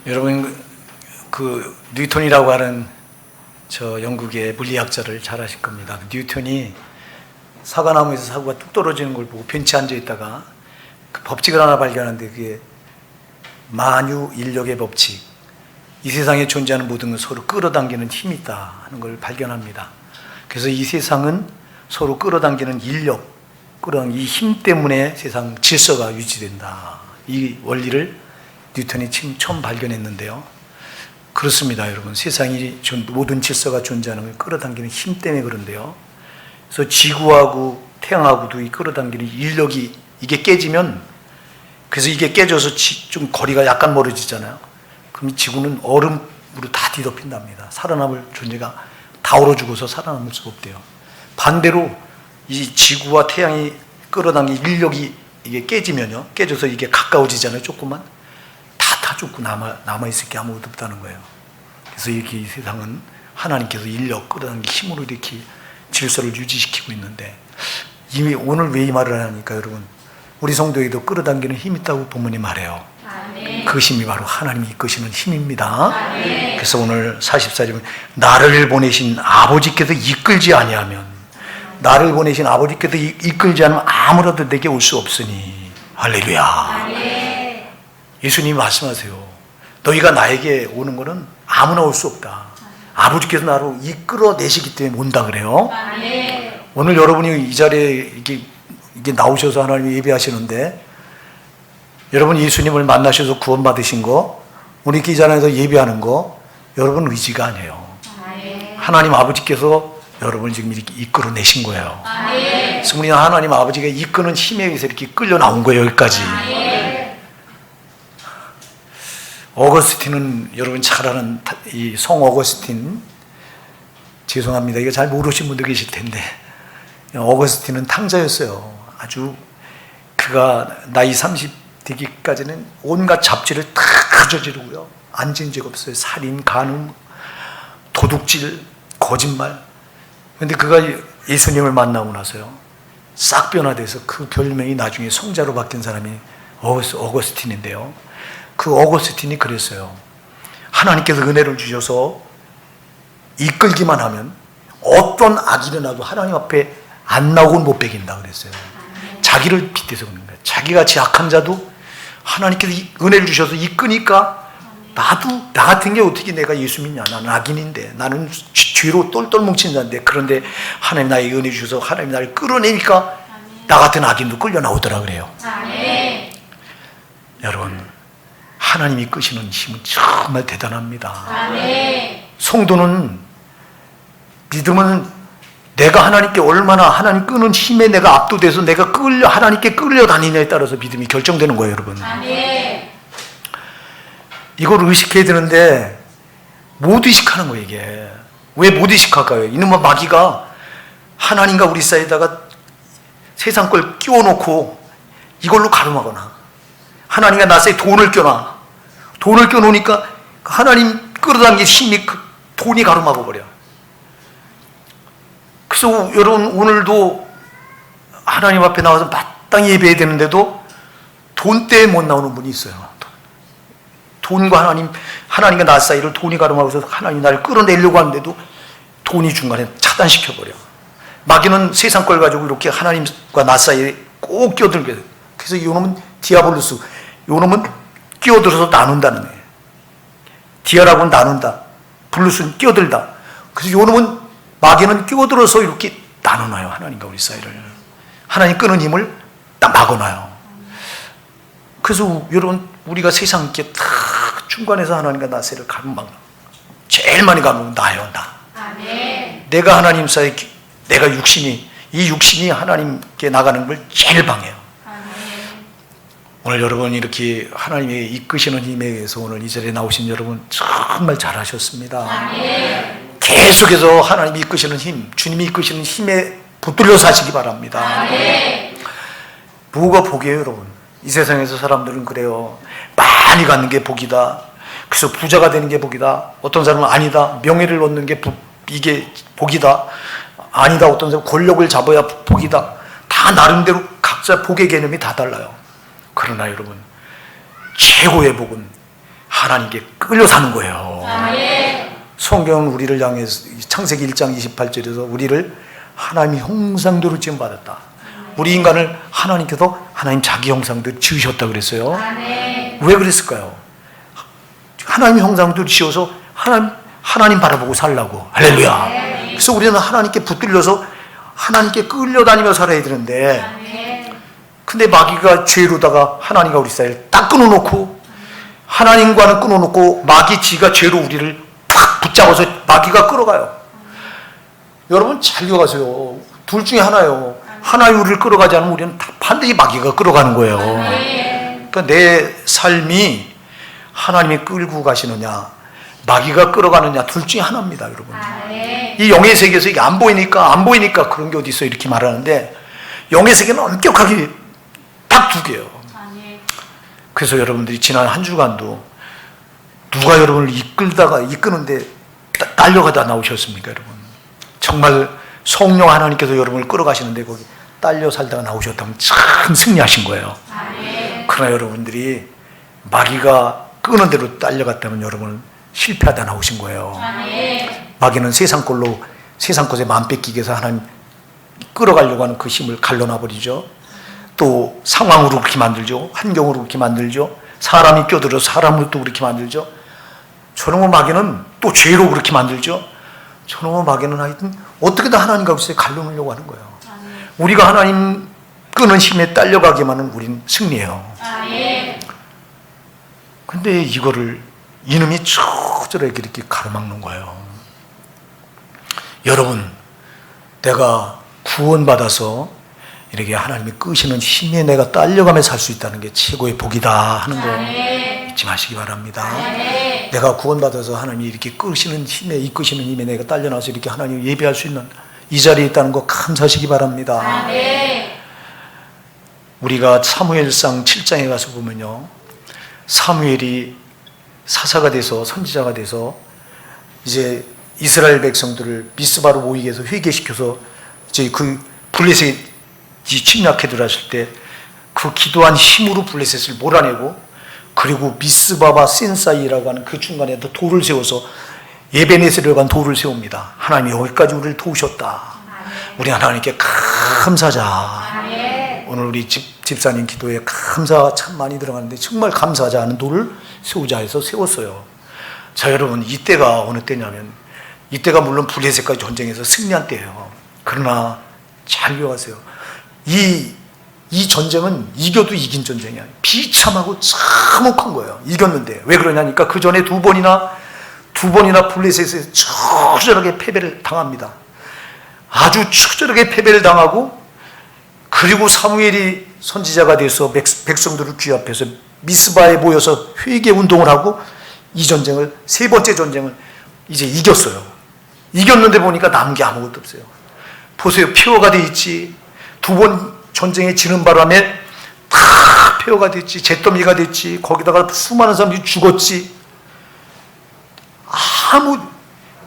여러분 그 뉴턴이라고 하는 저 영국의 물리학자를 잘 아실 겁니다. 뉴턴이 사과나무에서 사과가 뚝 떨어지는 걸 보고 벤치에 앉아 있다가 그 법칙을 하나 발견하는데 그게 만유인력의 법칙, 이 세상에 존재하는 모든 건 서로 끌어당기는 힘이 있다 하는 걸 발견합니다. 그래서 이 세상은 서로 끌어당기는 인력, 이 힘 때문에 세상 질서가 유지된다. 이 원리를 뉴턴이 처음 발견했는데요. 그렇습니다, 여러분. 세상이 모든 질서가 존재하는 걸 끌어당기는 힘 때문에 그런데요. 그래서 지구하고 태양하고도 이 끌어당기는 인력이 이게 깨지면, 그래서 이게 깨져서 좀 거리가 약간 멀어지잖아요. 그럼 지구는 얼음으로 다 뒤덮인답니다. 살아남을 존재가 다 얼어 죽어서 살아남을 수가 없대요. 반대로 이 지구와 태양이 끌어당긴 인력이 이게 깨지면요, 깨져서 이게 가까워지잖아요. 조금만 다 죽고 남아있을 게 아무것도 없다는 거예요. 그래서 이렇게 이 세상은 하나님께서 인력 끌어당긴 힘으로 이렇게 질서를 유지시키고 있는데, 이미 오늘 왜 이 말을 하니까 여러분, 우리 성도에도 끌어당기는 힘이 있다고 본문이 말해요. 아멘. 그 힘이 바로 하나님이 이끄시는 힘입니다. 아멘. 그래서 오늘 44절은 나를 보내신 아버지께서 이끌지 아니하면, 나를 보내신 아버지께서 이끌지 않으면 아무라도 내게 올 수 없으니. 할렐루야. 아멘. 예수님이 말씀하세요. 너희가 나에게 오는 것은 아무나 올 수 없다. 아버지께서 나로 이끌어내시기 때문에 온다 그래요. 아멘. 오늘 여러분이 이 자리에 이게 나오셔서 하나님 예배하시는데, 여러분 예수님을 만나셔서 구원받으신 거, 우리 이 자리에서 예배하는 거, 여러분 의지가 아니에요. 아멘. 하나님 아버지께서 여러분을 지금 이렇게 이끌어내신 거예요. 아멘. 그래서 우리는 하나님 아버지가 이끄는 힘에 의해서 이렇게 끌려 나온 거예요, 여기까지. 아멘. 어거스틴은 여러분 잘 아는 이 성 어거스틴, 죄송합니다, 이거 잘 모르신 분들 계실 텐데, 어거스틴은 탕자였어요. 아주 그가 나이 30 되기까지는 온갖 잡지를 다 저지르고요, 앉은 적 없어요. 살인, 간음, 도둑질, 거짓말. 그런데 그가 예수님을 만나고 나서요, 싹 변화돼서 그 별명이 나중에 성자로 바뀐 사람이 어거스틴인데요. 그 어거스틴이 그랬어요. 하나님께서 은혜를 주셔서 이끌기만 하면 어떤 악이 일어나도 하나님 앞에 안 나오고는 못 베긴다 그랬어요. 자기를 빗대서 그런 거예요. 자기같이 악한 자도 하나님께서 은혜를 주셔서 이끄니까, 나도 나 같은 게 어떻게 내가 예수 믿냐, 나는 악인인데, 나는 죄로 똘똘 뭉친 자인데, 그런데 하나님 나에게 은혜 주셔서 하나님 나를 끌어내니까 나 같은 악인도 끌려 나오더라 그래요. 아멘. 여러분, 하나님이 끄시는 힘은 정말 대단합니다. 아멘. 성도는, 믿음은 내가 하나님께 얼마나 하나님 끄는 힘에 내가 압도돼서 내가 하나님께 끌려다니냐에 따라서 믿음이 결정되는 거예요, 여러분. 아멘. 이걸 의식해야 되는데 못 의식하는 거예요, 이게. 왜 못 의식할까요? 이놈의 마귀가 하나님과 우리 사이에다가 세상 걸 끼워놓고 이걸로 가름하거나, 하나님과 나 사이에 돈을 껴놔. 돈을 껴놓으니까 하나님 끌어당긴 힘이 그 돈이 가름하고 버려. 그래서 여러분, 오늘도 하나님 앞에 나와서 마땅히 예배해야 되는데도 돈 때문에 못 나오는 분이 있어요. 돈과 하나님과 나 사이를 돈이 가름하고서 하나님 나를 끌어내려고 하는데도 돈이 중간에 차단시켜버려. 마귀는 세상 걸 가지고 이렇게 하나님과 나 사이에 꼭 끼어들게 돼요. 그래서 이놈은 디아볼로스, 이놈은 끼어들어서 나눈다는 거예요. 디아라고는 나눈다, 블루스는 끼어들다. 그래서 이놈은, 마귀는 끼어들어서 이렇게 나눠놔요, 하나님과 우리 사이를. 하나님 끄는 힘을 딱 막아놔요. 그래서 여러분, 우리가 세상 있게 다 중간에서 하나님과 나 사이를 가름막는, 제일 많이 가면 나예요, 나. 아멘. 내가 하나님 사이, 내가 이 육신이 하나님께 나가는 걸 제일 방해해요. 아멘. 오늘 여러분 이렇게 하나님의 이끄시는 힘에 의해서 오늘 이 자리에 나오신 여러분 정말 잘하셨습니다. 아멘. 계속해서 하나님이 이끄시는 힘, 주님이 이끄시는 힘에 붙들려 사시기 바랍니다. 아멘. 뭐가 복이에요, 여러분? 이 세상에서 사람들은 그래요. 많이 갖는 게 복이다. 그래서 부자가 되는 게 복이다. 어떤 사람은 아니다. 명예를 얻는 게 이게 복이다. 아니다. 어떤 사람은 권력을 잡아야 복이다. 다 나름대로 각자 복의 개념이 다 달라요. 그러나 여러분, 최고의 복은 하나님께 끌려 사는 거예요. 성경은 우리를 향해서 창세기 1장 28절에서 우리를 하나님의 형상대로 지음받았다. 우리 인간을 하나님께서 하나님 자기 형상대로 지으셨다 그랬어요. 왜 그랬을까요? 하나님 형상대로 지어서 하나님 바라보고 살라고. 할렐루야. 그래서 우리는 하나님께 붙들려서 하나님께 끌려다니며 살아야 되는데, 근데 마귀가 죄로다가 하나님과 우리 사이를 딱 끊어놓고, 하나님과는 끊어놓고 마귀 지가 죄로 우리를 팍 붙잡아서 마귀가 끌어가요. 여러분 잘 기억하세요. 둘 중에 하나예요. 하나의 우리를 끌어가지 않으면 우리는 반드시 마귀가 끌어가는 거예요. 그러니까 내 삶이 하나님이 끌고 가시느냐 마귀가 끌어가느냐 둘 중에 하나입니다, 여러분. 이 영의 세계에서 이게 안 보이니까 그런 게 어디 있어 이렇게 말하는데, 영의 세계는 엄격하게 딱 두 개예요. 그래서 여러분들이 지난 한 주간도 누가 여러분을 이끄는데 딸려가다 나오셨습니까, 여러분? 정말 성령 하나님께서 여러분을 끌어가시는데 거기 딸려 살다가 나오셨다면 참 승리하신 거예요. 그러나 여러분들이 마귀가 끄는 대로 딸려갔다면 여러분은 실패하다 나오신 거예요. 마귀는 세상 것에 마음 뺏기기 위해서 하나님 끌어가려고 하는 그 힘을 갈라놔버리죠. 또 상황으로 그렇게 만들죠. 환경으로 그렇게 만들죠. 사람이 껴들어서 사람으로 또 그렇게 만들죠. 저놈의 마귀는 또 죄로 그렇게 만들죠. 저놈의 마귀는 하여튼 어떻게든 하나님과 없이 갈라놓으려고 하는 거예요. 우리가 하나님 끄는 힘에 딸려가기만 하면 우린 승리해요. 근데 이거를 이놈이 초절하게 이렇게 가로막는 거예요. 여러분, 내가 구원받아서 이렇게 하나님이 끄시는 힘에 내가 딸려가며 살 수 있다는 게 최고의 복이다 하는 거 잊지 마시기 바랍니다. 내가 구원받아서 하나님이 이렇게 끄시는 힘에, 이끄시는 힘에 내가 딸려나서 이렇게 하나님을 예배할 수 있는 이 자리에 있다는 거 감사하시기 바랍니다. 우리가 사무엘상 7장에 가서 보면요, 사무엘이 사사가 돼서 선지자가 돼서 이제 이스라엘 백성들을 미스바로 모이게 해서 회개시켜서 이제 그 블레셋이 침략해 들어왔을 때 그 기도한 힘으로 블레셋을 몰아내고, 그리고 미스바와 센사이라고 하는 그 중간에 돌을 세워서 예베네스를 간 돌을 세웁니다. 하나님이 여기까지 우리를 도우셨다. 우리 하나님께 감사하자. 오늘 우리 집사님 기도에 감사가 참 많이 들어가는데 정말 감사하자 하는 돌을 세우자 해서 세웠어요. 자, 여러분, 이때가 어느 때냐면, 이때가 물론 블레셋과의 전쟁에서 승리한 때예요. 그러나 잘 기억하세요. 이 전쟁은 이겨도 이긴 전쟁이야. 비참하고 참혹한 거예요. 이겼는데. 왜 그러냐니까 그 전에 두 번이나 블레셋에 처절하게 패배를 당합니다. 아주 처절하게 패배를 당하고, 그리고 사무엘이 선지자가 돼서 백성들을 귀합해서 미스바에 모여서 회개 운동을 하고 이 전쟁을, 세 번째 전쟁을 이제 이겼어요. 이겼는데 보니까 남은 게 아무것도 없어요. 보세요. 폐허가 돼 있지. 두 번 전쟁에 지는 바람에 다 폐허가 됐지. 잿더미가 됐지. 거기다가 수많은 사람들이 죽었지.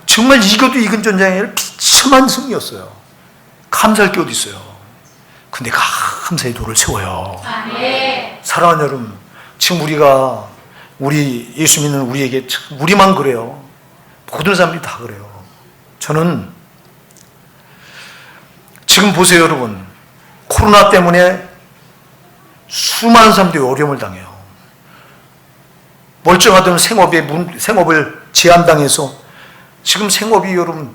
정말 이겨도 이긴 전쟁이 아니라 비참한 승리였어요. 감사할 게 어디 있어요. 근데 감사의 돌을 세워요. 사랑하는 여러분, 지금 우리 예수 믿는 우리에게, 우리만 그래요. 모든 사람들이 다 그래요. 저는 지금 보세요, 여러분. 코로나 때문에 수많은 사람들이 어려움을 당해요. 멀쩡하던 생업을 제한당해서 지금 생업이, 여러분,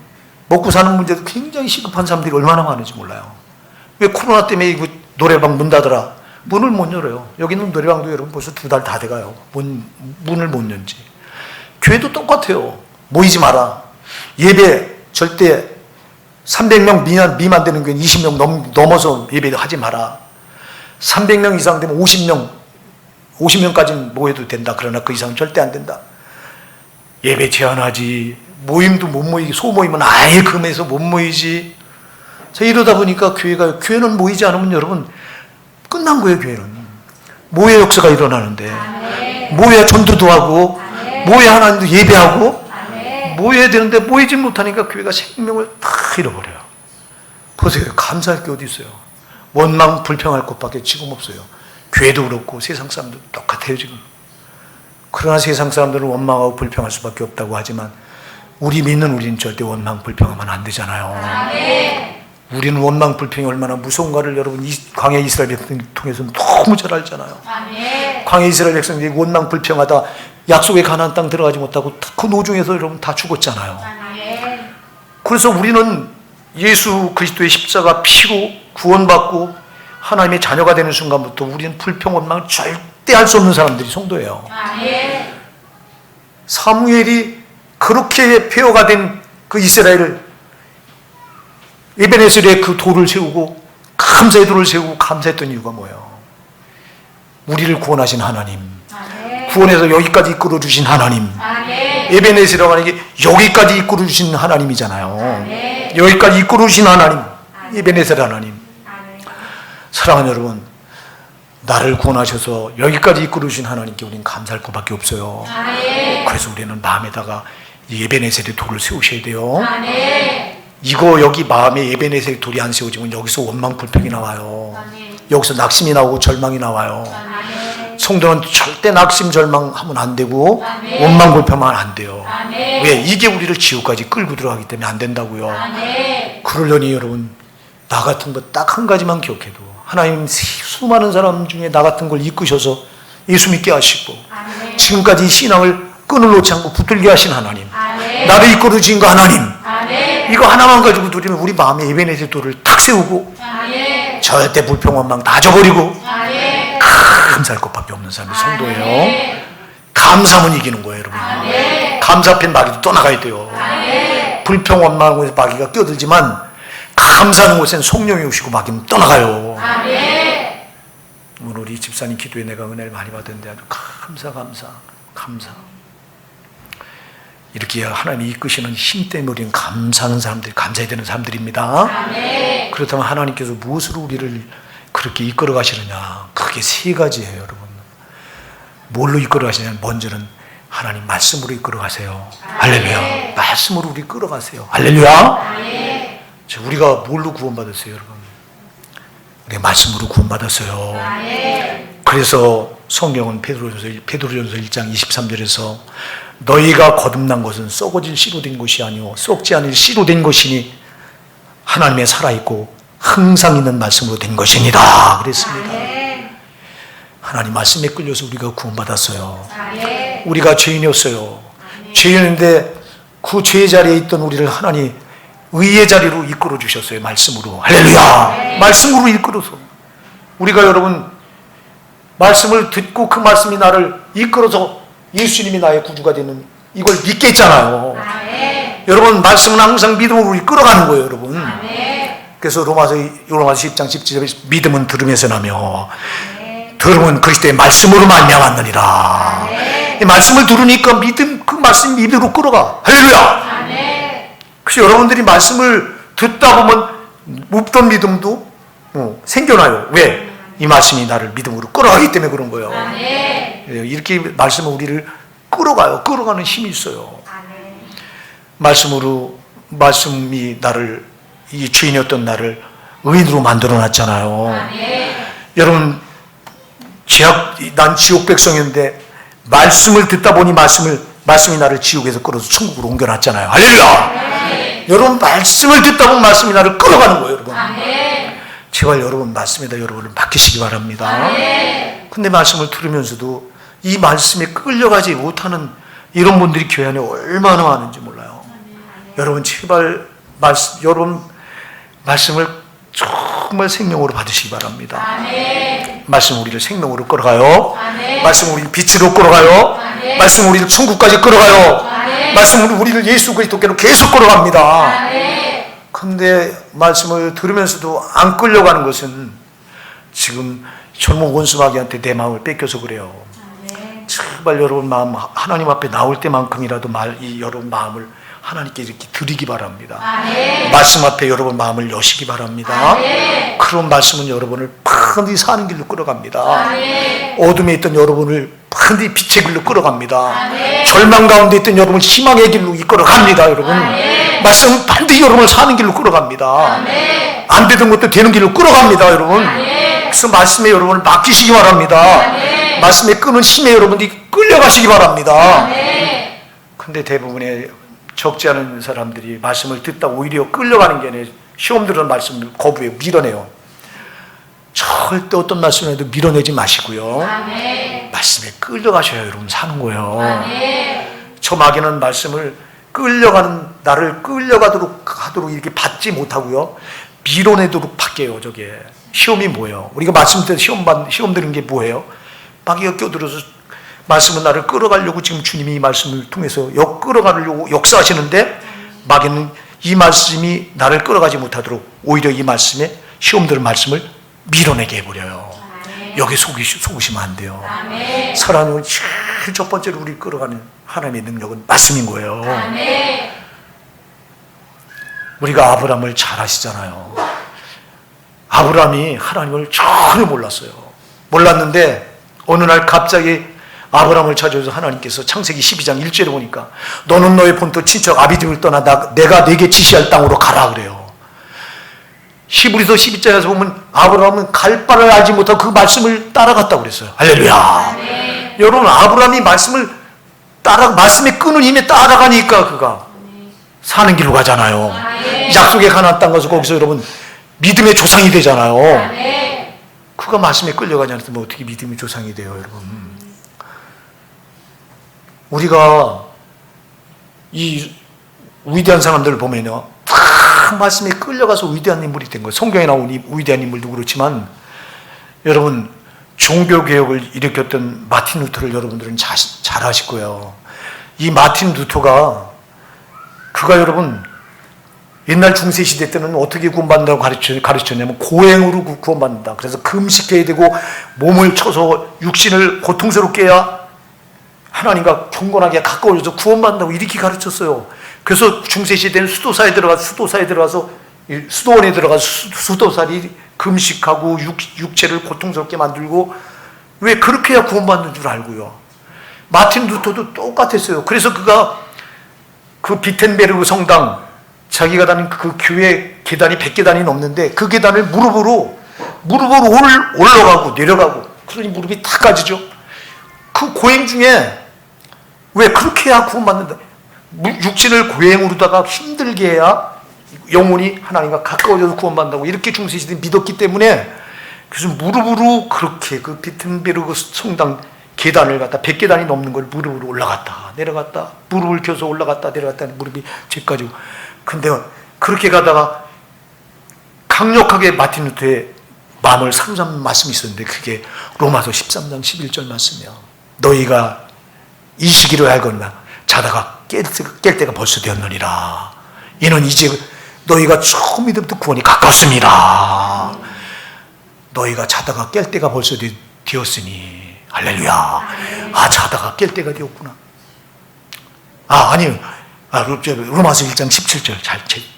먹고 사는 문제도 굉장히 시급한 사람들이 얼마나 많은지 몰라요. 왜 코로나 때문에 이거 노래방 문 닫으라. 문을 못 열어요. 여기는 노래방도 여러분 벌써 2달 다 돼가요. 문을 못 연지. 교회도 똑같아요. 모이지 마라. 예배 절대 300명 미만 되는 교회는 20명 넘어서 예배를 하지 마라. 300명 이상 되면 50명까지는 모여도 된다. 그러나 그 이상은 절대 안 된다. 예배 제한하지. 모임도 못 모이기, 소모임은 아예 금해서 못 모이지. 자, 이러다 보니까 교회는 모이지 않으면 여러분 끝난 거예요. 교회는 모여 역사가 일어나는데, 모여야 전도도 하고, 모여야 하나님도 예배하고, 모여야 되는데 모이지 못하니까 교회가 생명을 다 잃어버려요. 보세요. 감사할 게 어디 있어요. 원망 불평할 것밖에 지금 없어요. 교회도 그렇고 세상 사람도 똑같아요. 지금 그러나 세상 사람들은 원망하고 불평할 수밖에 없다고 하지만 우리 믿는 우리는 절대 원망 불평하면 안 되잖아요. 우리는 원망 불평이 얼마나 무서운가를 여러분 이 광야 이스라엘 백성을 통해서 너무 잘 알잖아요. 광야 이스라엘 백성들이 원망 불평하다 약속의 가나안 땅 들어가지 못하고 그 노중에서 여러분 다 죽었잖아요. 그래서 우리는 예수 그리스도의 십자가 피로 구원받고 하나님의 자녀가 되는 순간부터 우리는 불평 원망을 절대 할 수 없는 사람들이 성도예요. 사무엘이 그렇게 폐허가 된 그 이스라엘을 에베네셀에 그 돌을 세우고 감사의 돌을 세우고 감사했던 이유가 뭐예요? 우리를 구원하신 하나님, 구원해서 여기까지 이끌어 주신 하나님, 에베네셀이라고 하는 게 여기까지 이끌어 주신 하나님이잖아요. 여기까지 이끌어 주신 하나님, 에베네셀 하나님. 사랑하는 여러분, 나를 구원하셔서 여기까지 이끌어 주신 하나님께 우리는 감사할 것밖에 없어요. 그래서 우리는 마음에다가 이 에베네셀의 돌을 세우셔야 돼요. 이거 여기 마음에 에베네셀의 돌이 안 세워지면 여기서 원망 불평이 나와요. 여기서 낙심이 나오고 절망이 나와요. 성도는 절대 낙심 절망하면 안 되고 원망 불평하면 안 돼요. 왜? 이게 우리를 지옥까지 끌고 들어가기 때문에 안 된다고요. 그러려니 여러분, 나 같은 거 딱 한 가지만 기억해도 하나님 수많은 사람 중에 나 같은 걸 이끄셔서 예수 믿게 하시고 지금까지 신앙을 끈을 놓지 않고 붙들게 하신 하나님, 나를 이끌어 주신 그 하나님, 이거 하나만 가지고 누리면 우리 마음에 에베네셀 돌을 탁 세우고 절대 불평 원망 다 져버리고 감사할 것밖에 없는 사람이 성도예요. 감사하면 이기는 거예요, 여러분. 감사 앞엔 마귀도 떠나가야 돼요. 불평 원망하는 곳에 마귀가 껴들지만 감사하는 곳엔 성령이 오시고 마귀는 떠나가요. 오늘 우리 집사님 기도에 내가 은혜를 많이 받았는데 아주 감사. 이렇게 하나님이 이끄시는 힘 때문에 우리는 감사하는 사람들이, 감사해야 되는 사람들입니다. 그렇다면 하나님께서 무엇으로 우리를 그렇게 이끌어 가시느냐? 그게 세 가지예요, 여러분. 뭘로 이끌어 가시냐면 먼저는 하나님 말씀으로 이끌어 가세요. 할렐루야. 말씀으로 우리 끌어가세요. 할렐루야. 우리가 뭘로 구원받았어요, 여러분? 우리가 말씀으로 구원받았어요. 그래서 성경은 베드로전서 1장 23절에서 너희가 거듭난 것은 썩어질 씨로 된 것이 아니오 썩지 않을 씨로 된 것이니 하나님의 살아있고 항상 있는 말씀으로 된 것이니다 그랬습니다. 하나님 말씀에 끌려서 우리가 구원받았어요. 우리가 죄인이었어요. 죄인인데 그 죄의 자리에 있던 우리를 하나님 의의 자리로 이끌어 주셨어요. 말씀으로. 할렐루야. 말씀으로 이끌어서 우리가 여러분 말씀을 듣고 그 말씀이 나를 이끌어서 예수님이 나의 구주가 되는 이걸 믿겠잖아요. 여러분 말씀은 항상 믿음으로 이끌어가는 거예요, 여러분. 그래서 로마서 10장 17절에 믿음은 들음에서 나며 들음은 그리스도의 말씀으로 말미암았느니라. 이 말씀을 들으니까 그 말씀이 믿음으로 끌어가. 할렐루야. 그래서 여러분들이 말씀을 듣다 보면 없던 믿음도 생겨나요. 왜? 이 말씀이 나를 믿음으로 끌어가기 때문에 그런 거예요. 이렇게 말씀은 우리를 끌어가요. 끌어가는 힘이 있어요. 말씀이 나를, 이 죄인이었던 나를 의인으로 만들어 놨잖아요. 여러분, 난 지옥 백성이었는데 말씀을 듣다 보니 말씀이 나를 지옥에서 끌어서 천국으로 옮겨놨잖아요. 할렐루야! 여러분, 말씀을 듣다 보면 말씀이 나를 끌어가는 거예요, 여러분. 제발 여러분, 말씀에다 여러분을 맡기시기 바랍니다. 근데 말씀을 들으면서도 이 말씀에 끌려가지 못하는 이런 분들이 교회 안에 얼마나 많은지 몰라요. 여러분, 제발 여러분 말씀을 정말 생명으로 받으시기 바랍니다. 말씀 우리를 생명으로 끌어가요. 말씀 우리를 빛으로 끌어가요. 말씀 우리를 천국까지 끌어가요. 말씀 우리를 예수 그리스도께로 계속 끌어갑니다. 근데 말씀을 들으면서도 안 끌려가는 것은 지금 젊은 원수마귀한테 내 마음을 뺏겨서 그래요. 제발 여러분 마음 하나님 앞에 나올 때만큼이라도 여러분 마음을 하나님께 이렇게 드리기 바랍니다. 말씀 앞에 여러분 마음을 여시기 바랍니다. 그런 말씀은 여러분을 반드시 사는 길로 끌어갑니다. 어둠에 있던 여러분을 반드시 빛의 길로 끌어갑니다. 절망 가운데 있던 여러분을 희망의 길로 이끌어갑니다. 여러분 말씀은 반드시 여러분을 사는 길로 끌어갑니다. 안 되던 것도 되는 길로 끌어갑니다. 여러분 그래서 말씀에 여러분을 맡기시기 바랍니다. 말씀에 끄는 힘에 여러분들이 끌려가시기 바랍니다. 근데 대부분의 적지 않은 사람들이 말씀을 듣다 오히려 끌려가는 게 아니라 시험 들은 말씀을 거부해 밀어내요. 절대 어떤 말씀에도 밀어내지 마시고요. 말씀에 끌려가셔야 여러분 사는 거예요. 저 마귀는 말씀을 끌려가는, 나를 끌려가도록 하도록 이렇게 받지 못하고요, 밀어내도록 바뀌어요. 저게 시험이 뭐예요? 우리가 말씀 때 시험 드는 게 뭐예요? 마귀가 껴들어서 말씀은 나를 끌어가려고 지금 주님이 이 말씀을 통해서 끌어가려고 역사하시는데, 마귀는 이 말씀이 나를 끌어가지 못하도록 오히려 이 말씀에 시험 들은 말씀을 밀어내게 해버려요. 여기 속으시면 안 돼요. 사랑은 제일 첫 번째로 우리 끌어가는 하나님의 능력은 말씀인 거예요. 우리가 아브라함을 잘 아시잖아요. 아브라함이 하나님을 전혀 몰랐어요. 몰랐는데 어느 날 갑자기 아브라함을 찾아서 하나님께서 창세기 12장 1절에 보니까 너는 너의 본토 친척 아비집을 떠나 내가 네게 지시할 땅으로 가라 그래요. 히브리서 12장에서 보면 아브라함은 갈 바를 알지 못하고 그 말씀을 따라갔다고 그랬어요. 할렐루야. 여러분, 아브라함이 말씀에 끄는 힘에 따라가니까 그가 사는 길로 가잖아요. 약속의 가나안 땅 가서 거기서 여러분 믿음의 조상이 되잖아요. 그가 말씀에 끌려가지 않았으면 어떻게 믿음의 조상이 돼요, 여러분? 우리가 이 위대한 사람들을 보면요, 다 말씀에 끌려가서 위대한 인물이 된 거예요. 성경에 나온 이 위대한 인물도 그렇지만, 여러분 종교개혁을 일으켰던 마틴 루터를 여러분들은 잘 아실 거예요. 이 마틴 루터가 그가 여러분 옛날 중세시대 때는 어떻게 구원받는다고 가르쳤냐면 고행으로 구원받는다. 그래서 금식해야 되고 몸을 쳐서 육신을 고통스럽게 해야 하나님과 경건하게 가까워져서 구원받는다고 이렇게 가르쳤어요. 그래서 중세시대는 수도원에 들어가서 수도살이 금식하고 육체를 고통스럽게 만들고, 왜 그렇게 해야 구원받는 줄 알고요. 마틴 루터도 똑같았어요. 그래서 그가 그 비텐베르그 성당, 자기가 다닌 그 교회 계단이 100계단이 넘는데 그 계단을 무릎으로 올라가고 내려가고, 그러니 무릎이 다 까지죠. 그 고행 중에 왜 그렇게 해야 구원받는다, 육신을 고행으로다가 힘들게 해야 영혼이 하나님과 가까워져서 구원받는다고 이렇게 중세시대 믿었기 때문에, 그래서 무릎으로 그렇게 그 비텐베르그 성당 계단을 갖다 100계단이 넘는 걸 무릎으로 올라갔다 내려갔다, 무릎을 켜서 올라갔다 내려갔다, 무릎이 죄까지. 근데 그렇게 가다가 강력하게 마틴 루터의 마음을 사로잡는 말씀이 있었는데, 그게 로마서 13장 11절 말씀이야. 너희가 이 시기로 알거니와 자다가 깰 때가 벌써 되었느니라. 이는 이제 너희가 처음 믿음부터 구원이 가깝습니다. 너희가 자다가 깰 때가 벌써 되었으니. 할렐루야. 자다가 깰 때가 되었구나. 로마서 1장 17절.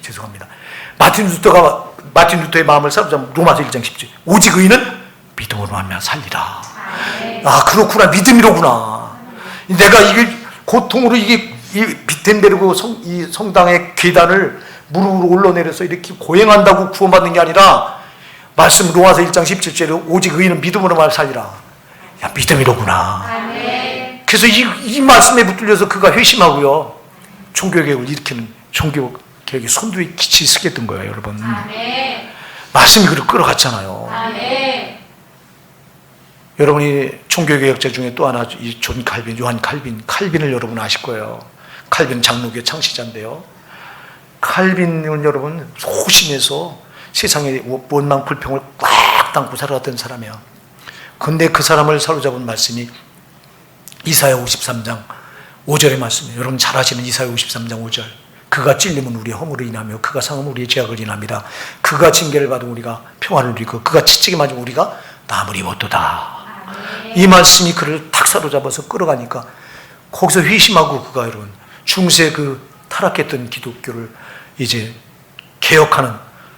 죄송합니다. 마틴 루터의 마음을 사로잡은 로마서 1장 17절. 오직 의인은 믿음으로 말미암아 살리라. 그렇구나. 믿음이로구나. 내가 이게 고통으로 이 비텐베르그 이 성당의 계단을 무릎으로 올라내려서 이렇게 고행한다고 구원받는 게 아니라, 말씀 로마서 1장 17절에 오직 의인은 믿음으로만 살리라. 믿음이로구나. 그래서 이 말씀에 붙들려서 그가 회심하고요, 종교개혁을 일으키는 종교개혁의 선두에 기치 서겠던 거예요, 여러분. 말씀이 그를 끌어갔잖아요. 여러분이 종교개혁자 중에 또 하나, 이 존 칼빈, 요한 칼빈을 여러분 아실 거예요. 칼빈 장로교의 창시자인데요. 칼빈은 여러분 소심해서 세상의 원망 불평을 꽉 담고 살아왔던 사람이야. 근데 그 사람을 사로잡은 말씀이 이사야 53장 5절의 말씀이에요. 여러분 잘 아시는 이사야 53장 5절. 그가 찔림은 우리의 허물을 인하며 그가 상함은 우리의 죄악을 인합니다. 그가 징계를 받으면 우리가 평화를 누리고 그가 채찍에 맞으면 우리가 나음을 입었도다. 이 말씀이 그를 탁 사로잡아서 끌어가니까 거기서 회심하고 그가 여러분 중세 그 타락했던 기독교를 이제 개혁하는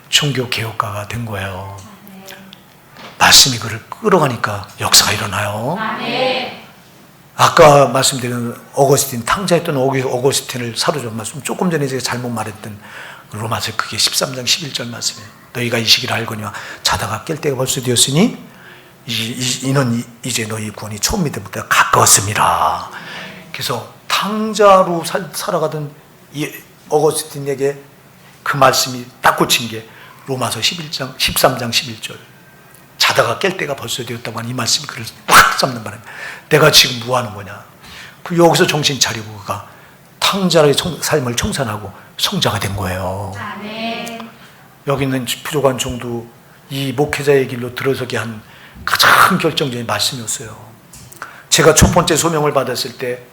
종교 개혁가가 된 거예요. 말씀이 그를 끌어가니까 역사가 일어나요. 아까 말씀드린 어거스틴, 탕자했던 어거스틴을 사로잡은 말씀, 조금 전에 제가 잘못 말했던 로마서 그게 13장 11절 말씀이에요. 너희가 이 시기를 알거니와 자다가 깰 때가 벌써 되었으니 이는 이제 너희 구원이 처음 믿을 때보다 가까웠습니다. 그래서 탕자로 살아가던 이 어거스틴에게 그 말씀이 딱 꽂힌 게 로마서 13장 11절. 자다가 깰 때가 벌써 되었다고 하는 이 말씀이 그를 확 잡는 바람에 내가 지금 뭐 하는 거냐. 여기서 정신 차리고 그가 탕자의 삶을 청산하고 성자가 된 거예요. 여기 있는 부족한 종도 이 목회자의 길로 들어서게 한 가장 결정적인 말씀이었어요. 제가 첫 번째 소명을 받았을 때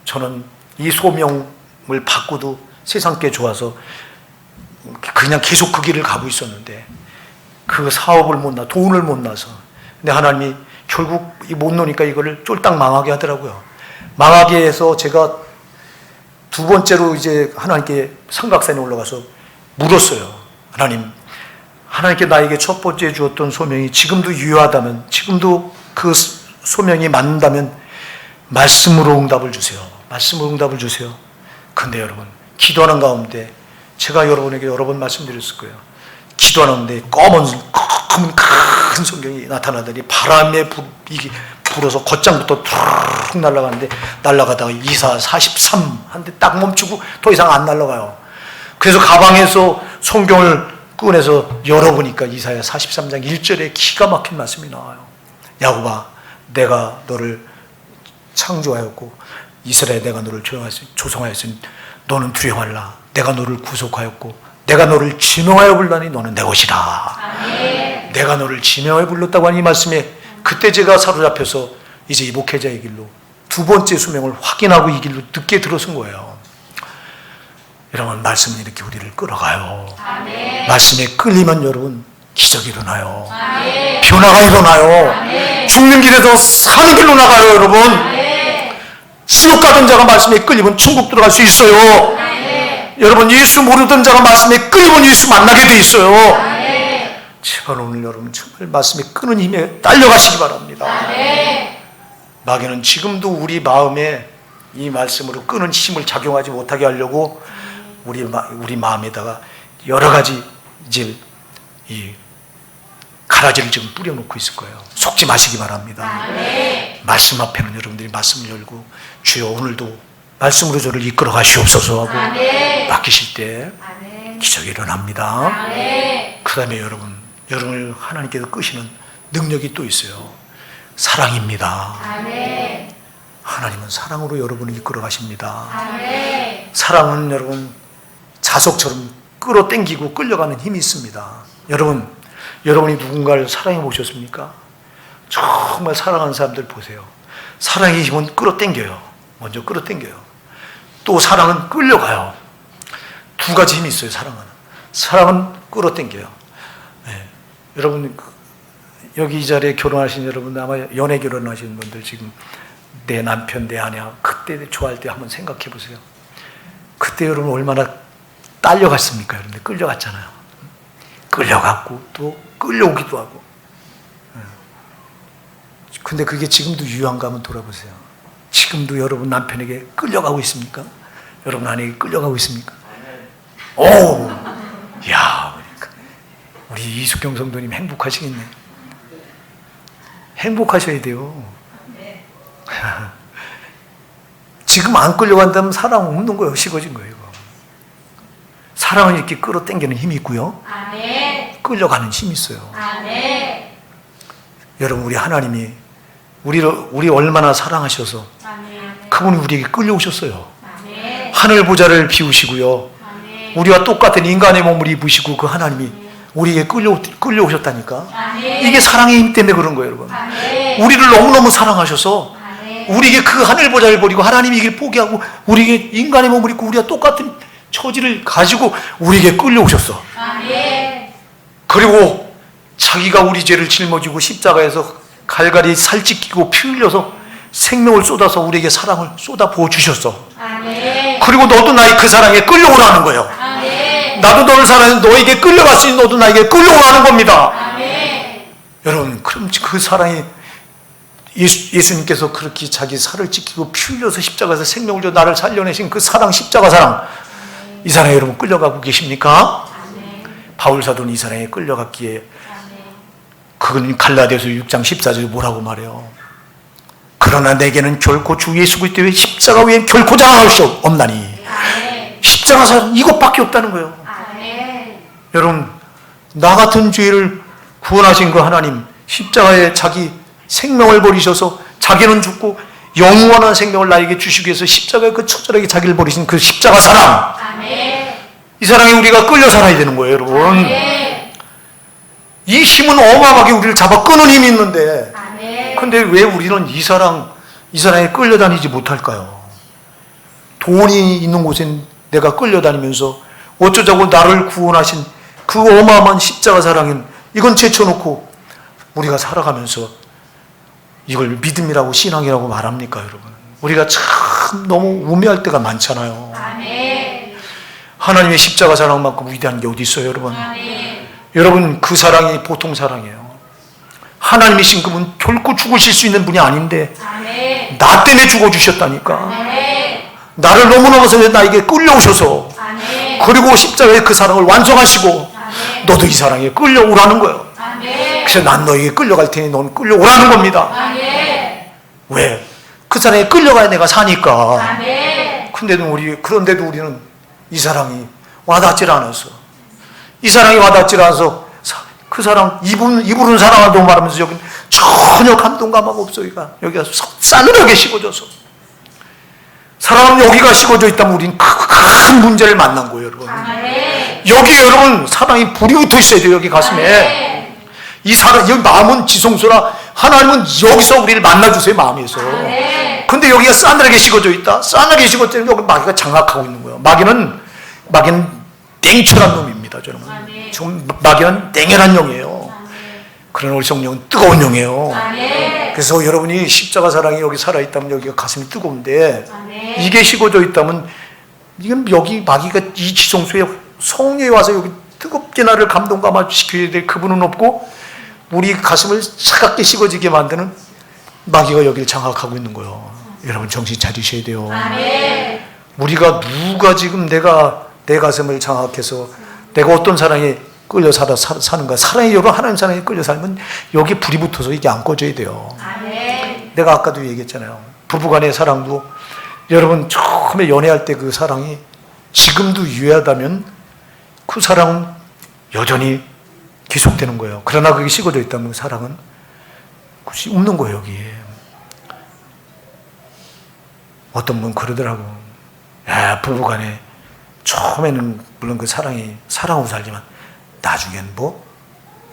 저는 이 소명을 받고도 세상께 좋아서 그냥 계속 그 길을 가고 있었는데 그 사업을 못 나, 돈을 못 나서. 근데 하나님이 결국 못 노니까 이거를 쫄딱 망하게 하더라고요. 망하게 해서 제가 두 번째로 이제 하나님께 삼각산에 올라가서 물었어요. 하나님께 나에게 첫 번째 주었던 소명이 지금도 유효하다면, 지금도 그 소명이 맞는다면 말씀으로 응답을 주세요. 말씀으로 응답을 주세요. 근데 여러분, 기도하는 가운데 제가 여러분에게 여러 번 말씀드렸을 거예요. 기도하는데 큰 성경이 나타나더니 바람에 불어서 겉장부터 툭 날아가는데 날아가다가 이사 43 한데 딱 멈추고 더 이상 안 날아가요. 그래서 가방에서 성경을 꺼내서 열어보니까 이사야 43장 1절에 기가 막힌 말씀이 나와요. 야곱아, 내가 너를 창조하였고 이스라엘 내가 너를 조성하였으니 너는 두려워하라. 내가 너를 구속하였고 내가 너를 지명하여 불렀니 너는 내 것이다. 아멘. 내가 너를 지명하여 불렀다고 하는 이 말씀에 그때 제가 사로잡혀서 이제 이 목회자의 길로 두 번째 수명을 확인하고 이 길로 늦게 들어선 거예요. 여러분, 말씀은 이렇게 우리를 끌어가요. 아멘. 말씀에 끌리면 여러분 기적이 일어나요. 아멘. 변화가 일어나요. 아멘. 죽는 길에서 사는 길로 나가요. 여러분, 아멘. 지옥 가던 자가 말씀에 끌리면 천국 들어갈 수 있어요. 아멘. 여러분, 예수 모르던 자가 말씀에 끌리면 예수 만나게 돼 있어요. 아멘. 제발 오늘 여러분 정말 말씀에 끄는 힘에 딸려가시기 바랍니다. 아멘. 마귀는 지금도 우리 마음에 이 말씀으로 끄는 힘을 작용하지 못하게 하려고 우리 마음에다가 여러 가지 이제 이 가라지를 지금 뿌려놓고 있을 거예요. 속지 마시기 바랍니다. 아멘. 말씀 앞에는 여러분들이 말씀을 열고 주여 오늘도 말씀으로 저를 이끌어 가시옵소서 하고 아멘. 맡기실 때 아멘. 기적이 일어납니다. 그 다음에 여러분을 하나님께서 끄시는 능력이 또 있어요. 사랑입니다. 아멘. 하나님은 사랑으로 여러분을 이끌어 가십니다. 아멘. 사랑은 여러분 자석처럼 끌어당기고 끌려가는 힘이 있습니다. 여러분이 누군가를 사랑해 보셨습니까? 정말 사랑하는 사람들 보세요. 사랑의 힘은 끌어당겨요. 먼저 끌어당겨요. 또 사랑은 끌려가요. 두 가지 힘이 있어요. 사랑은 끌어당겨요. 네. 여러분 여기 이 자리에 결혼하신 여러분, 아마 연애 결혼하신 분들 지금 내 남편 내 아내 그때 좋아할 때 한번 생각해 보세요. 그때 여러분 얼마나 딸려갔습니까? 여러분 끌려갔잖아요. 끌려갔고 또 끌려오기도 하고. 근데 그게 지금도 유효한가 한번 돌아보세요. 지금도 여러분 남편에게 끌려가고 있습니까? 여러분 아내에게 끌려가고 있습니까? 오, 야, 우리 이숙경 성도님 행복하시겠네. 행복하셔야 돼요. 지금 안 끌려간다면 사랑 없는 거예요. 식어진 거예요. 사랑은 이렇게 끌어당기는 힘이 있고요. 아멘. 끌려가는 힘이 있어요. 아멘. 여러분, 우리 하나님이 우리 얼마나 사랑하셔서 아멘. 그분이 우리에게 끌려오셨어요. 아멘. 하늘 보좌를 비우시고요. 아멘. 우리와 똑같은 인간의 몸을 입으시고 그 하나님이 우리에게 끌려오셨다니까. 아멘. 이게 사랑의 힘 때문에 그런 거예요, 여러분. 아멘. 우리를 너무너무 사랑하셔서 아멘. 우리에게 그 하늘 보좌를 버리고 하나님이 이걸 포기하고 우리에게 인간의 몸을 입고 우리와 똑같은 처지를 가지고 우리에게 끌려오셨어. 아멘. 그리고 자기가 우리 죄를 짊어지고 십자가에서 갈갈이 살찌끼고 피 흘려서 생명을 쏟아서 우리에게 사랑을 쏟아 부어 주셨어. 아멘. 그리고 너도 나의 그 사랑에 끌려오라는 거예요. 아멘. 나도 너를 사랑해서 너에게 끌려갔으니 너도 나에게 끌려오라는 겁니다. 아멘. 여러분, 그럼 그 사랑이 예수님께서 그렇게 자기 살을 찢기고 피 흘려서 십자가에서 생명을 줘 나를 살려내신 그 사랑, 십자가 사랑, 이 사랑에 여러분 끌려가고 계십니까? 아멘. 바울 사도는 이 사랑에 끌려갔기에 그건 갈라디아서 6장 14절에 뭐라고 말해요? 그러나 내게는 결코 주 예수 그리스도의 십자가 외엔 결코 자랑할 수 없나니. 십자가 사랑 이것밖에 없다는 거예요. 여러분, 나 같은 죄를 구원하신 그 하나님, 십자가에 자기 생명을 버리셔서 자기는 죽고 영원한 생명을 나에게 주시기 위해서 십자가에 그 처절하게 자기를 버리신 그 십자가 사랑, 이 사랑에 우리가 끌려 살아야 되는 거예요, 여러분. 이 힘은 어마어마하게 우리를 잡아 끄는 힘이 있는데, 근데 왜 우리는 이 사랑에 끌려다니지 못할까요? 돈이 있는 곳엔 내가 끌려다니면서 어쩌자고 나를 구원하신 그 어마어마한 십자가 사랑은 이건 제쳐놓고 우리가 살아가면서 이걸 믿음이라고 신앙이라고 말합니까, 여러분? 우리가 참 너무 우매할 때가 많잖아요. 하나님의 십자가 사랑만큼 위대한 게 어디 있어요, 여러분? 여러분, 그 사랑이 보통 사랑이에요. 하나님이신 그분 결코 죽으실 수 있는 분이 아닌데 나 때문에 죽어주셨다니까. 나를 너무 넘어서 나에게 끌려오셔서 그리고 십자가에 그 사랑을 완성하시고 너도 이 사랑에 끌려오라는 거예요. 그래서 난 너에게 끌려갈 테니 넌 끌려오라는 겁니다. 왜? 그 사랑에 끌려가야 내가 사니까. 그런데도 우리는 이 사랑이 와닿질 않아서, 이 사랑이 와닿질 않아서 그 사랑 이불은 사랑한다고 말하면서 여기 전혀 감동감하고 없어. 여기가 싸늘하게 식어져서, 사랑은 여기가 식어져 있다면 우리는 큰 문제를 만난 거예요, 여러분. 여기 여러분 사랑이 불이 붙어 있어야 돼요, 여기 가슴에. 이 사랑, 여기 마음은 지성소라 하나님은 여기서 우리를 만나주세요, 마음에서. 근데 여기가 싸늘하게 식어져 있다. 싸늘하게 식어져 여기 마귀가 장악하고 있는 거예요. 마귀는 땡철한 놈입니다, 여러분. 마귀는 땡연한 영이에요. 그러나 우리 성령은 뜨거운 영이에요. 그래서 여러분이 십자가 사랑이 여기 살아있다면 여기가 가슴이 뜨거운데 이게 식어져 있다면 이건 여기 마귀가 이 지성소에 성령이 와서 여기 뜨겁게 나를 감동감화 시켜야 될 그분은 없고 우리 가슴을 차갑게 식어지게 만드는 마귀가 여기를 장악하고 있는 거예요. 여러분 정신 차리셔야 돼요. 우리가 누가 지금 내 가슴을 장악해서 내가 어떤 사랑에 끌려 사는가. 사랑이 여러분 하나님 사랑에 끌려 살면 여기 불이 붙어서 이게 안 꺼져야 돼요. 내가 아까도 얘기했잖아요. 부부간의 사랑도 여러분 처음에 연애할 때 그 사랑이 지금도 유효하다면 그 사랑은 여전히 계속되는 거예요. 그러나 그게 식어져 있다면 그 사랑은 없는 거예요, 여기에. 어떤 분 그러더라고. 야, 부부간에 처음에는 물론 그 사랑이 사랑으로 살지만 나중엔 뭐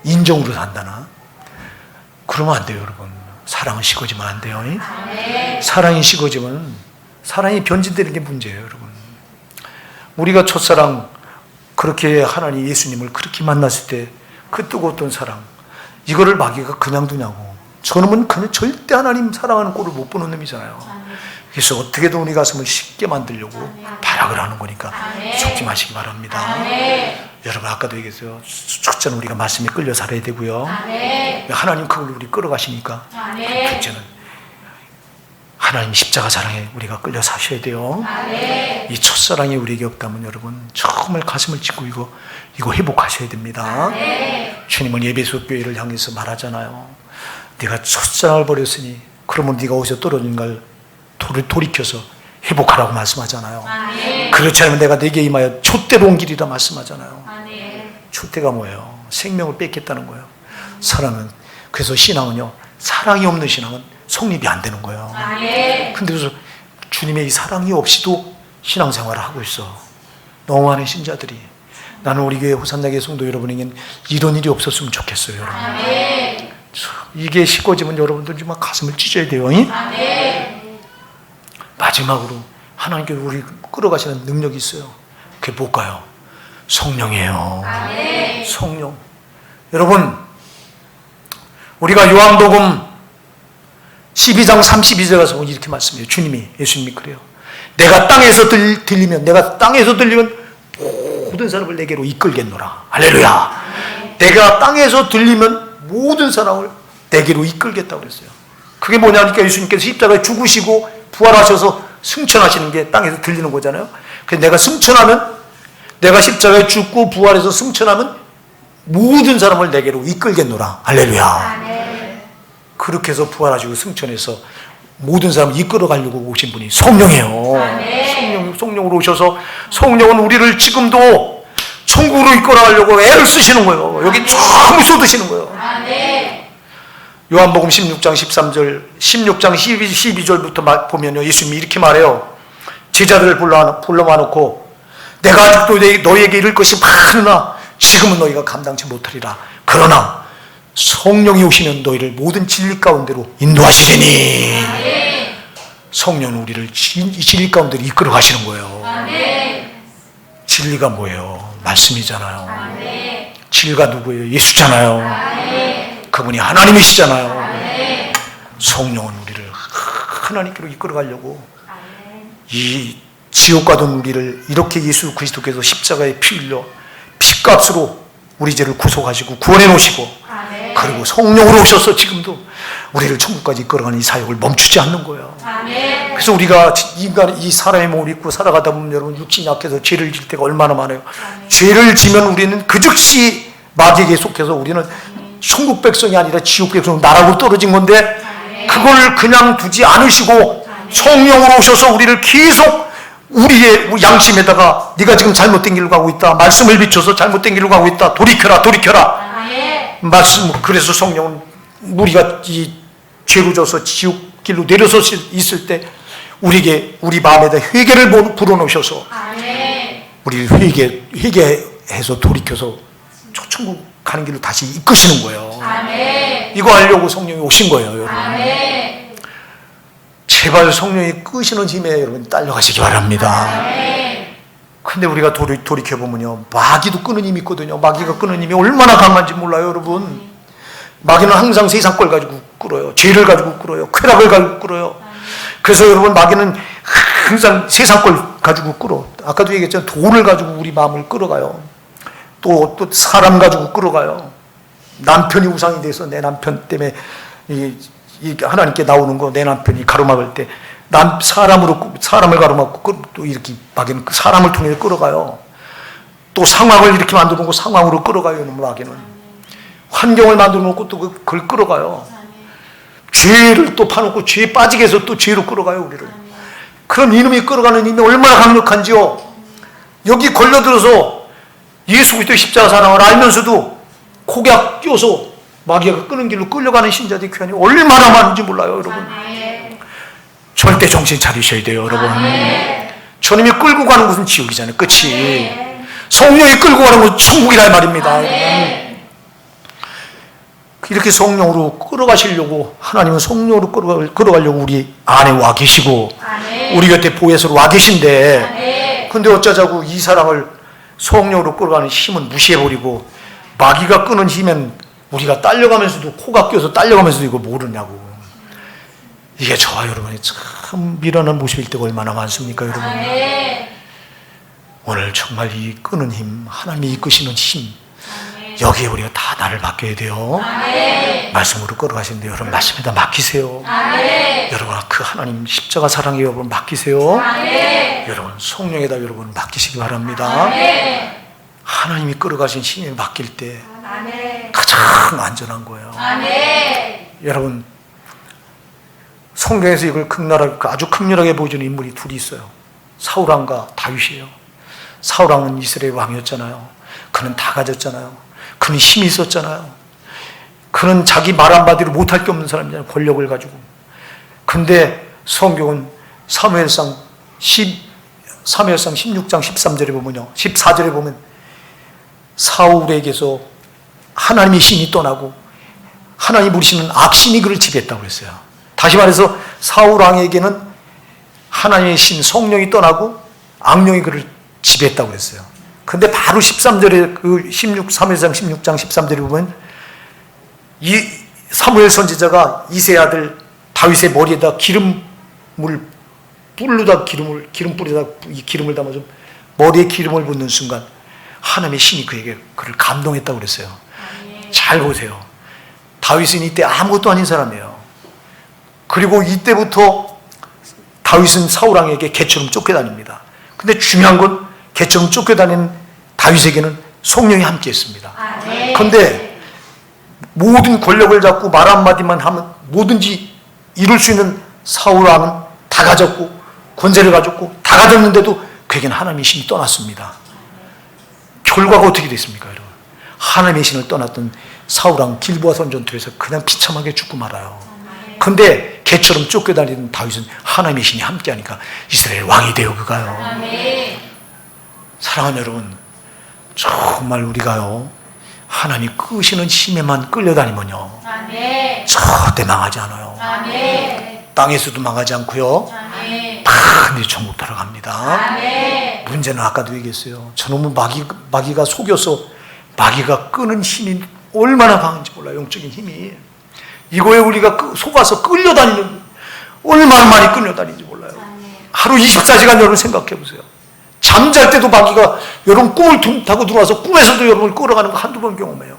인정으로 산다나? 그러면 안 돼요, 여러분. 사랑은 식어지면 안 돼요. 사랑이 식어지면 사랑이 변질되는 게 문제예요, 여러분. 우리가 첫사랑 그렇게 하나님 예수님을 그렇게 만났을 때 그 뜨거웠던 사랑, 이거를 마귀가 그냥 두냐고. 저놈은 그냥 절대 하나님 사랑하는 꼴을 못 보는 놈이잖아요. 그래서 어떻게든 우리 가슴을 쉽게 만들려고 발악을 하는 거니까 속지 마시기 바랍니다. 여러분 아까도 얘기했어요. 첫째는 우리가 말씀에 끌려 살아야 되고요. 하나님 그걸 우리 끌어가시니까 둘째는 하나님 십자가 사랑에 우리가 끌려 사셔야 돼요. 이 첫사랑이 우리에게 없다면 여러분 정말 가슴을 찢고 이거 회복하셔야 됩니다. 주님은 에베소 교회를 향해서 말하잖아요. 네가 첫사랑을 버렸으니 그러면 네가 어디서 떨어진 걸 돌이켜서 회복하라고 말씀하잖아요. 그렇지 않으면 내가 네게 임하여 촛대로 온 길이라 말씀하잖아요. 촛대가 뭐예요? 생명을 뺏겠다는 거예요. 사랑은, 그래서 신앙은요, 사랑이 없는 신앙은 성립이 안 되는 거예요. 근데 그래서 주님의 이 사랑이 없이도 신앙생활을 하고 있어. 너무 많은 신자들이. 나는 우리 교회 호산나게 성도 여러분에게는 이런 일이 없었으면 좋겠어요, 여러분. 이게 식어지면 여러분들 정말 가슴을 찢어야 돼요. 마지막으로 하나님께 우리 끌어가시는 능력이 있어요. 그게 뭘까요? 성령이에요. 성령. 여러분, 우리가 요한복음 12장 32절에 가서 이렇게 말씀해요. 주님이, 예수님이 그래요. 내가 땅에서 들리면 모든 사람을 내게로 이끌겠노라. 할렐루야. 내가 땅에서 들리면 모든 사람을 내게로 이끌겠다고 그랬어요. 그게 뭐냐니까 예수님께서 십자가에 죽으시고 부활하셔서 승천하시는 게 땅에서 들리는 거잖아요. 그래서 내가 승천하면, 내가 십자가에 죽고 부활해서 승천하면 모든 사람을 내게로 이끌겠노라. 할렐루야. 아멘. 그렇게 해서 부활하시고 승천해서 모든 사람을 이끌어 가려고 오신 분이 성령이에요. 아멘. 성령으로 오셔서 성령은 우리를 지금도 천국으로 이끌어 가려고 애를 쓰시는 거예요. 여기 전부 쏟으시는 거예요. 아멘. 요한복음 16장 13절, 16장 12절부터 보면요, 예수님이 이렇게 말해요. 제자들을 불러놓고 내가 아직도 너희에게 이를 것이 많으나 지금은 너희가 감당치 못하리라. 그러나 성령이 오시면 너희를 모든 진리 가운데로 인도하시리니. 아멘. 성령은 우리를 진리 가운데로 이끌어 가시는 거예요. 아멘. 진리가 뭐예요? 말씀이잖아요. 아멘. 진리가 누구예요? 예수잖아요. 아멘. 그분이 하나님이시잖아요. 아멘. 성령은 우리를 하나님께로 이끌어 가려고 아멘. 이 지옥 가던 우리를 이렇게 예수 그리스도께서 십자가에 피 흘려 피값으로 우리 죄를 구속하시고 구원해 놓으시고, 아멘. 그리고 성령으로 오셔서 지금도 우리를 천국까지 이끌어가는 이 사역을 멈추지 않는 거예요. 아멘. 그래서 우리가 이 사람의 몸을 입고 살아가다 보면 여러분 육신이 약해서 죄를 질 때가 얼마나 많아요. 죄를 지면 우리는 그 즉시 마귀에게 속해서 우리는 천국 백성이 아니라 지옥 백성 나라로 떨어진 건데, 그걸 그냥 두지 않으시고 성령으로 오셔서 우리를 계속 우리의 양심에다가 네가 지금 잘못된 길로 가고 있다, 말씀을 비춰서 잘못된 길로 가고 있다, 돌이켜라 돌이켜라. 아멘. 말씀. 그래서 성령은 우리가 이 죄로 져서 지옥 길로 내려서 있을 때 우리에게 우리 마음에다 회개를 불어넣으셔서 아멘. 우리를 회개해서 돌이켜서 천국 가는 길로 다시 이끄시는 거예요. 아멘. 이거 하려고 성령이 오신 거예요, 여러분. 아멘. 제발 성령이 끄시는 힘에 여러분 딸려가시기 바랍니다. 아멘. 근데 우리가 돌이켜보면요, 마귀도 끄는 힘이 있거든요. 마귀가 끄는 힘이 얼마나 강한지 몰라요, 여러분. 마귀는 항상 세상 걸 가지고 끌어요. 죄를 가지고 끌어요. 쾌락을 가지고 끌어요. 그래서 여러분, 마귀는 항상 세상 걸 가지고 끌어. 아까도 얘기했잖아요. 돈을 가지고 우리 마음을 끌어가요. 또 사람 가지고 끌어가요. 남편이 우상이 돼서 내 남편 때문에 이 하나님께 나오는 거, 내 남편이 가로막을 때 사람을 가로막고 또 이렇게 마귀는 사람을 통해 끌어가요. 또 상황을 이렇게 만들어 놓고 상황으로 끌어가요. 마귀는 환경을 만들어 놓고 또 그걸 끌어가요. 죄를 또 파놓고 죄에 빠지게 해서 또 죄로 끌어가요, 우리를. 그럼 이놈이 끌어가는 힘이 얼마나 강력한지요. 여기 걸려들어서 예수 그리스도의 십자가 사랑을 알면서도 고개 껴서 마귀가 끄는 길로 끌려가는 신자들이 귀하니 얼마나 많은지 몰라요, 여러분. 아멘. 절대 정신 차리셔야 돼요, 여러분. 아멘. 주님이 끌고 가는 곳은 지옥이잖아요, 끝이. 아멘. 성령이 끌고 가는 곳은 천국이라 말입니다. 아멘. 이렇게 성령으로 끌어가시려고, 하나님은 성령으로 끌어가려고 우리 안에 와 계시고, 아멘. 우리 곁에 보혜사로 와 계신데, 아멘. 근데 어쩌자고 이 사랑을 성령으로 끌어가는 힘은 무시해버리고 마귀가 끄는 힘은 우리가 딸려가면서도, 코가 껴서 딸려가면서도 이거 모르냐고. 이게 저와 여러분이 참 미련한 모습일 때가 얼마나 많습니까, 여러분. 아멘. 오늘 정말 이 끄는 힘, 하나님이 이끄시는 힘, 아멘. 여기에 우리가 다 나를 맡겨야 돼요. 아멘. 말씀으로 끌어가시는데 여러분 말씀에다 맡기세요. 아멘. 여러분 그 하나님 십자가 사랑에 여러분 맡기세요. 아멘. 여러분 성령에다 여러분 맡기시기 바랍니다. 아멘. 하나님이 끌어가신 힘에 맡길 때 아멘. 가장 안전한 거예요. 아멘. 여러분 성경에서 이걸 아주 극렬하게 보여주는 인물이 둘이 있어요. 사울왕과 다윗이에요. 사울왕은 이스라엘 왕이었잖아요. 그는 다 가졌잖아요. 그는 힘이 있었잖아요. 그는 자기 말 한마디로 못할 게 없는 사람이잖아요. 권력을 가지고. 근데 성경은 사무엘상 16장 13절에 보면요, 14절에 보면 사울에게서 하나님의 신이 떠나고 하나님 부르시는 악신이 그를 지배했다고 그랬어요. 다시 말해서 사울 왕에게는 하나님의 신 성령이 떠나고 악령이 그를 지배했다고 그랬어요. 근데 바로 13절에 사무엘상 16장 13절에 보면 이 사무엘 선지자가 이세 아들 다윗의 머리에다 기름 뿌리다 이 기름을 담아서 머리에 기름을 붓는 순간 하나님의 신이 그를 감동했다고 그랬어요. 잘 보세요. 다윗은 이때 아무것도 아닌 사람이에요. 그리고 이때부터 다윗은 사울왕에게 개처럼 쫓겨다닙니다. 근데 중요한 건 개처럼 쫓겨다니는 다윗에게는 성령이 함께 했습니다. 아멘. 그런데 모든 권력을 잡고 말 한마디만 하면 뭐든지 이룰 수 있는 사울 왕은 다 가졌고 권세를 가졌고 다 가졌는데도 그에게는 하나님의 신이 떠났습니다. 결과가 어떻게 됐습니까, 여러분? 하나님의 신을 떠났던 사울 왕 길보아 선전투에서 그냥 비참하게 죽고 말아요. 근데 개처럼 쫓겨다니던 다윗은 하나님의 신이 함께하니까 이스라엘 왕이 되어 가요. 아멘. 사랑하는 여러분, 정말 우리가요 하나님 끄시는 힘에만 끌려다니면요 아멘. 절대 망하지 않아요. 아멘. 땅에서도 망하지 않고요 아멘. 반드시 천국 들어갑니다. 아멘. 문제는 아까도 얘기했어요. 저놈은 마귀가 속여서 마귀가 끄는 힘이 얼마나 강한지 몰라요. 영적인 힘이. 이거에 우리가 속아서 끌려다니는, 얼마나 많이 끌려다니는지 몰라요. 하루 24시간 여러분 생각해 보세요. 잠잘 때도 마귀가 여러분 꿈을 타고 들어와서 꿈에서도 여러분을 끌어가는 거 한두 번 경험해요.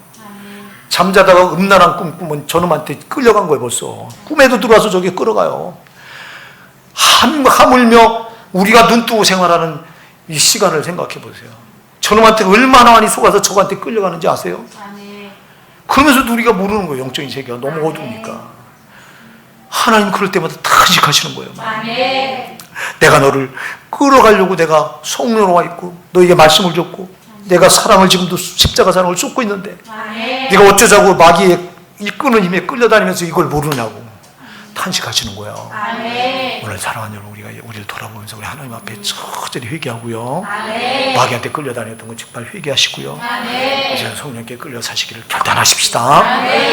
잠자다가 음란한 꿈 꾸면 저놈한테 끌려간 거예요. 벌써 꿈에도 들어와서 저게 끌어가요. 하물며 우리가 눈 뜨고 생활하는 이 시간을 생각해 보세요. 저놈한테 얼마나 많이 속아서 저한테 끌려가는지 아세요? 아멘. 그러면서도 우리가 모르는 거예요. 영적인 세계가 너무 어두우니까. 하나님 그럴 때마다 탄식하시는 거예요. 아멘. 내가 너를 끌어가려고 내가 성령으로 와 있고 너에게 말씀을 줬고 내가 사랑을 지금도 십자가 사랑을 쏟고 있는데 아멘. 네가 어쩌자고 마귀의 이끄는 힘에 끌려다니면서 이걸 모르냐고 탄식하시는 거예요. 아멘. 오늘 사랑하는 여러분, 우리가 우리를 돌아보면서 우리 하나님 앞에 천천히 회개하고요. 아멘. 마귀한테 끌려다녔던 건 정말 회개하시고요. 아멘. 이제는 성령께 끌려 사시기를 결단하십시다. 아멘.